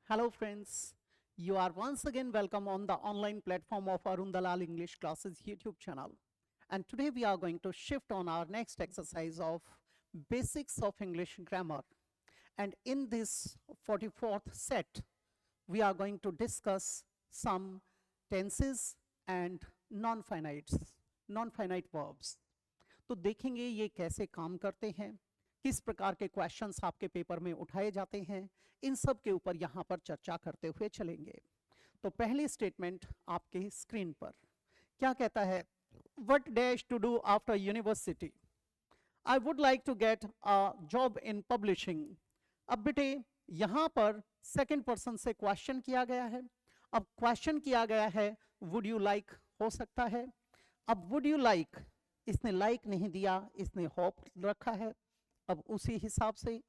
Hello friends, you are once again welcome on the online platform of Arun Dalal English Classes YouTube channel. And today we are going to shift on our next exercise of Basics of English Grammar. And in this 44th set, we are going to discuss some tenses and non-finite verbs. तो देखेंगे ये कैसे काम करते हैं, किस प्रकार के क्वेश्चंस आपके पेपर में उठाए जाते हैं, इन सब के ऊपर यहाँ पर चर्चा करते हुए चलेंगे। तो पहली स्टेटमेंट आपके स्क्रीन पर क्या कहता है? What dash to do after university? I would like to get a job in publishing. अब बेटे यहाँ पर सेकंड पर्सन से क्वेश्चन किया गया है। अब क्वेश्चन किया गया है वुड यू लाइक हो सकता है। अब वुड यू लाइक, इसने लाइक नहीं दिया, इसने होप रखा है। अब उसी हिसाब से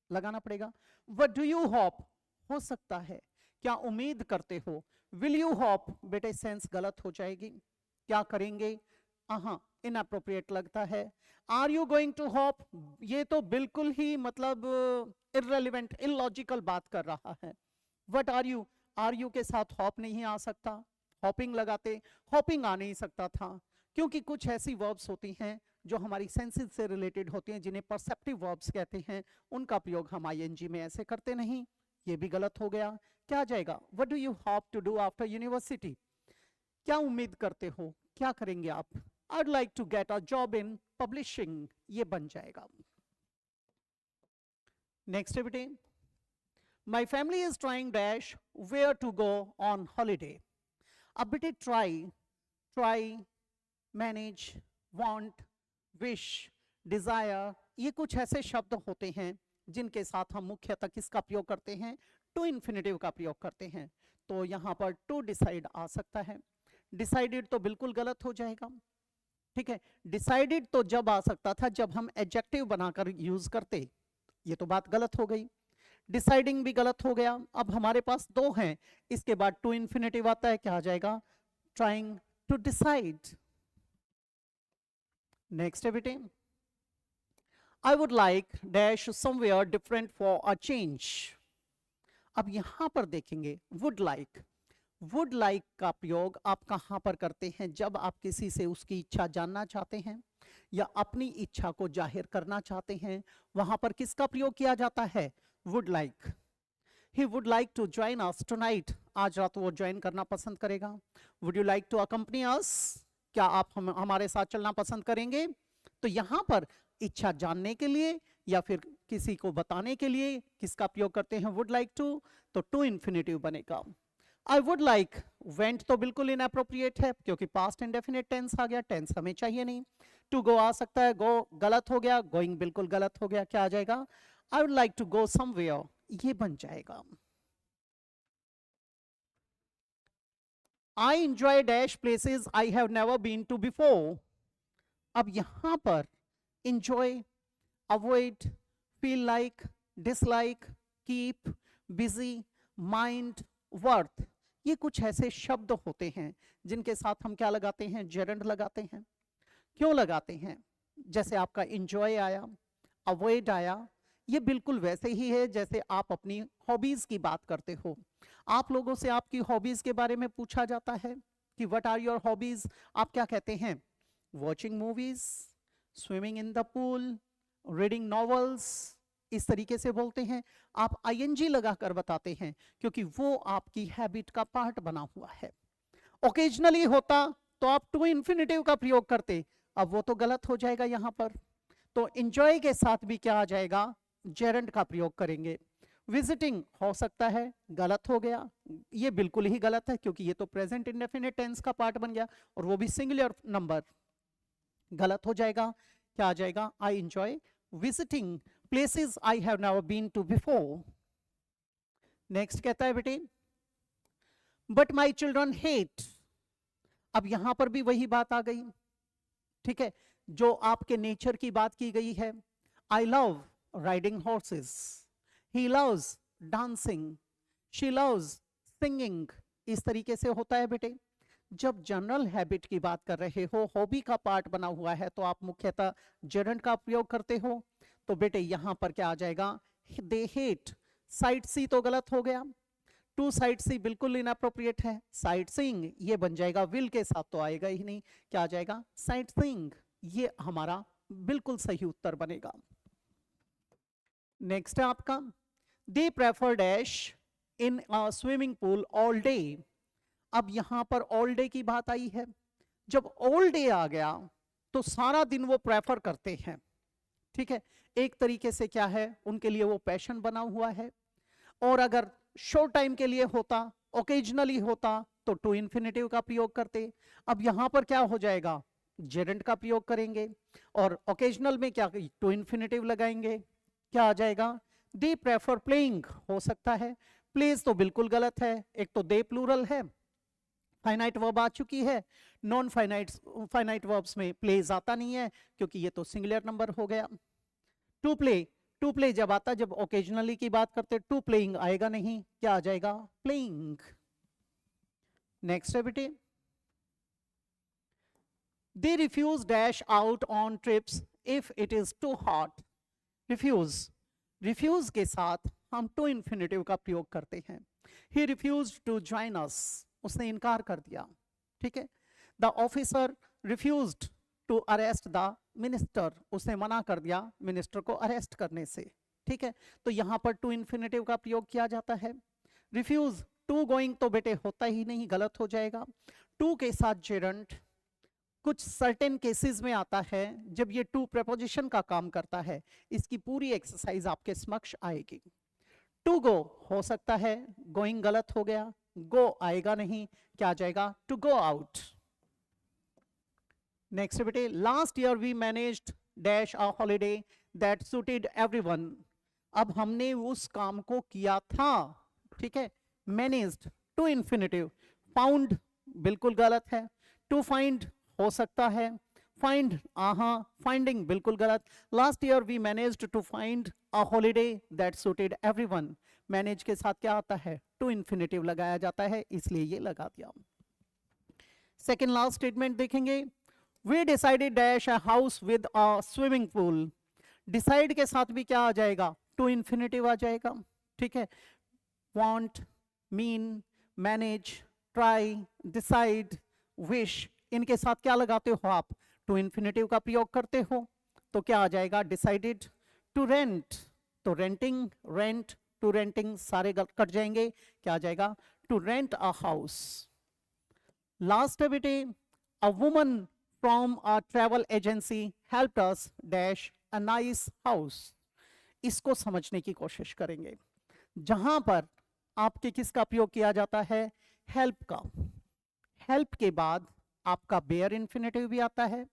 लगाना पड़ेगा। व्हाट डू यू होप, हो सकता है, क्या उम्मीद करते हो। विल यू होप, बेटे सेंस गलत हो जाएगी। क्या करेंगे, इनअप्रोप्रिएट लगता है। Are you going to hope, ये तो बिल्कुल ही मतलब इररेलेवेंट इलॉजिकल बात कर रहा है। व्हाट आर यू के साथ होप नहीं आ सकता, होपिंग लगाते, होपिंग आ नहीं सकता था, क्योंकि कुछ ऐसी वर्ब्स होती हैं जो हमारी सेंसेस से रिलेटेड होती हैं, जिन्हें परसेप्टिव वर्ब्स कहते हैं। उनका प्रयोग हम आईएनजी में ऐसे करते नहीं, ये भी गलत हो गया। क्या आ जाएगा? What do you hope to do after university, क्या उम्मीद करते हो, क्या करेंगे आप। I'd like to get a job in publishing, ये बन जाएगा। नेक्स्ट है बेटे, my family is trying dash where to go on holiday। अब बेटे try, manage, want, wish, desire, ये कुछ ऐसे शब्द होते हैं जिनके साथ हम मुख्यतः किसका प्रयोग करते हैं? टू इन्फिनेटिव का प्रयोग करते हैं। तो यहाँ पर टू डिसाइड आ सकता है। डिसाइडेड तो बिल्कुल गलत हो जाएगा, ठीक है। डिसाइडेड तो जब आ सकता था जब हम एडजेक्टिव बनाकर यूज करते, ये तो बात गलत हो गई। डिसाइडिंग भी गलत हो गया। अब हमारे पास दो हैं, इसके बाद टू इन्फिनेटिव आता है, क्या आ जाएगा? Trying to decide. नेक्स्ट है बेटे, आई would like dash somewhere different for a change. अब यहां पर देखेंगे वुड लाइक का प्रयोग आप कहां पर करते हैं? जब आप किसी से उसकी इच्छा जानना चाहते हैं या अपनी इच्छा को जाहिर करना चाहते हैं, वहां पर किसका प्रयोग किया जाता है? Would like. He would like to join us tonight, आज रात वो ज्वाइन करना पसंद करेगा। Would you like to accompany us, क्या आप हमारे साथ चलना पसंद करेंगे? तो यहां पर इच्छा जानने के लिए या फिर किसी को बताने के लिए किसका प्रयोग करते हैं? Would like to. तो टू इन्फिनेटिव बनेगा। आई वुड लाइक, वेंट तो बिल्कुल इनअप्रोप्रिएट है क्योंकि पास्ट इंडेफिनिट टेंस आ गया, टेंस हमें चाहिए नहीं। टू गो आ सकता है, गो गलत हो गया, गोइंग बिल्कुल गलत हो गया। क्या आ जाएगा? I would like to go somewhere, ये बन जाएगा। I enjoy dash places I have never been to before. अब यहां पर enjoy, avoid, feel like, dislike, keep, busy, mind, worth, ये कुछ ऐसे शब्द होते हैं जिनके साथ हम क्या लगाते हैं? जेरंड लगाते हैं। क्यों लगाते हैं? जैसे आपका enjoy आया, avoid आया, ये बिल्कुल वैसे ही है जैसे आप अपनी हॉबीज की बात करते हो। आप लोगों से आपकी हॉबीज के बारे में पूछा जाता है कि व्हाट आर योर हॉबीज, आप क्या कहते हैं? Watching movies, swimming in the pool, reading novels, इस तरीके से बोलते हैं। आप आईएनजी लगाकर बताते हैं क्योंकि वो आपकी हैबिट का पार्ट बना हुआ है। ओकेजनली होता तो आप टू इन्फिनेटिव का प्रयोग करते, अब वो तो गलत हो जाएगा यहां पर। तो एंजॉय के साथ भी क्या आ जाएगा? जेरंड का प्रयोग करेंगे। विजिटिंग हो सकता है, गलत हो गया, ये बिल्कुल ही गलत है क्योंकि ये तो प्रेजेंट इंडेफिनिट टेंस का पार्ट बन गया और वो भी सिंगुलर नंबर, गलत हो जाएगा। क्या आ जाएगा? I enjoy visiting places I have never been to before. Next कहता है बेटे, बट माई चिल्ड्रन हेट। अब यहां पर भी वही बात आ गई, ठीक है, जो आपके नेचर की बात की गई है। I love riding horses, he loves dancing, she loves singing, इस तरीके से होता है बेटे। जब जनरल हैबिट की बात कर रहे हो, हॉबी का पार्ट बना हुआ है, तो आप मुख्यतः जेरंड का प्रयोग करते हो। तो बेटे यहां पर क्या आ जाएगा? They hate. साइट सी तो गलत हो गया, टू साइट सी बिल्कुल इनअप्रोप्रिएट है, साइट सीइंग ये बन जाएगा, विल के साथ तो आएगा ही नहीं, क्या आ जाएगा, साइट सीइंग, ये हमारा बिल्कुल सही उत्तर बनेगा। नेक्स्ट है आपका, they prefer dash in a swimming pool all day. अब यहां पर ऑल डे की बात आई है, जब ऑल डे आ गया तो सारा दिन वो प्रेफर करते हैं, ठीक है, एक तरीके से क्या है, उनके लिए वो पैशन बना हुआ है। और अगर शॉर्ट टाइम के लिए होता, ओकेजनली होता, तो टू इन्फिनेटिव का प्रयोग करते। अब यहां पर क्या हो जाएगा, जेरेंट का प्रयोग करेंगे, और ओकेजनल में क्या, टू इन्फिनेटिव लगाएंगे, क्या आ जाएगा, दे प्रेफर प्लेइंग हो सकता है। प्लेज तो बिल्कुल गलत है, एक तो दे प्लूरल है, फाइनाइट वर्ब आ चुकी है, नॉन फाइनाइट वर्ब्स में प्लेज आता नहीं है क्योंकि ये तो सिंगुलर नंबर हो गया। टू प्ले जब आता, जब ओकेजनली की बात करते, टू प्लेइंग आएगा नहीं, क्या आ जाएगा, प्लेइंग। नेक्स्ट है बेटे, they refuse dash out on trips if it is too hot. Refuse के साथ हम टू इन्फिनेटिव का प्रयोग करते हैं। He refuse to join us, उसने इनकार कर दिया, ठीक है। The officer refused to arrest the minister, उसने मना कर दिया मिनिस्टर को अरेस्ट करने से, ठीक है। तो यहां पर टू इन्फिनेटिव का प्रयोग किया जाता है। रिफ्यूज टू गोइंग तो बेटे होता ही नहीं, गलत हो जाएगा। टू के साथ जेरंट कुछ सर्टेन केसेस में आता है जब ये टू प्रेपोजिशन का काम करता है। इसकी पूरी एक्सरसाइज आपके समक्ष आएगी। टू गो हो सकता है, गोइंग गलत हो गया, गो आएगा नहीं, क्या आ जाएगा, टू गो आउट। नेक्स्ट बेटे, last year we managed dash a holiday that suited everyone. अब हमने उस काम को किया था, ठीक है, मैनेज्ड टू इन्फिनेटिव, फाउंड बिल्कुल गलत है, टू फाइंड हो सकता है, फाइंड फाइंडिंग बिल्कुल गलत। Last year we managed to find a holiday that suited everyone, manage के साथ क्या आता है, टू इन्फिनेटिव लगाया जाता है, इसलिए ये लगा दिया। सेकेंड लास्ट स्टेटमेंट देखेंगे, we decided dash a house with a swimming pool. Decide के साथ भी क्या आ जाएगा, टू इन्फिनेटिव आ जाएगा, ठीक है। Want, mean, manage, try, decide, wish, इनके साथ क्या लगाते हो आप, टू इन्फिनेटिव का प्रयोग करते हो, तो क्या आ जाएगा, डिसाइडेड। टू रेंट, तो रेंटिंग, रेंट, टू रेंटिंग सारे कट जाएंगे, क्या आ जाएगा, to rent a house. Last है बेटे, a woman from a travel agency helped us dash a nice house. इसको समझने की कोशिश करेंगे। जहां पर आपके किसका प्रयोग किया जाता है, हेल्प का। हेल्प के बाद आपका बेयर इन्फिनेटिव भी आता है,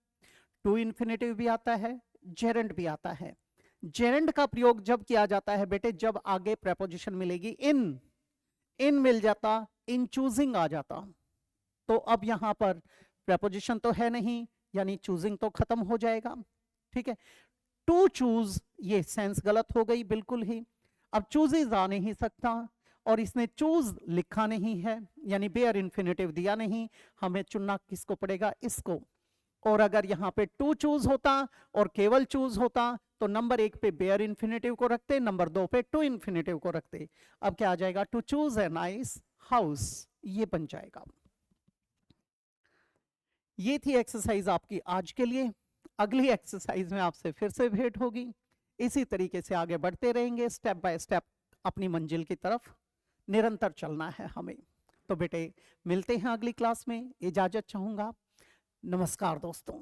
टू इन्फिनेटिव भी आता है, जेरेंट भी आता है। जेरेंट का प्रयोग जब किया जाता है बेटे, जब आगे प्रेपोजिशन मिलेगी इन मिल जाता, इन चूजिंग आ जाता। तो अब यहां पर प्रेपोजिशन तो है नहीं, यानी चूजिंग तो खत्म हो जाएगा, ठीक है। टू चूज, ये सेंस गलत हो गई बिल्कुल ही। अब चूजेज आ नहीं सकता, और इसने चूज लिखा नहीं है, यानी बेयर इन्फिनेटिव दिया नहीं, हमें चुनना किसको पड़ेगा, इसको। और अगर यहाँ पे टू चूज होता और केवल चूज होता तो नंबर 1 पे बेयर इन्फिनेटिव को रखते, नंबर 2 पे टू इन्फिनेटिव को रखते। अब क्या आ जाएगा, to choose a nice house, ये बन जाएगा। ये थी एक्सरसाइज आपकी आज के लिए। अगली एक्सरसाइज में आपसे फिर से भेंट होगी। इसी तरीके से आगे बढ़ते रहेंगे, स्टेप बाय स्टेप अपनी मंजिल की तरफ निरंतर चलना है हमें। तो बेटे मिलते हैं अगली क्लास में, इजाजत चाहूंगा। नमस्कार दोस्तों।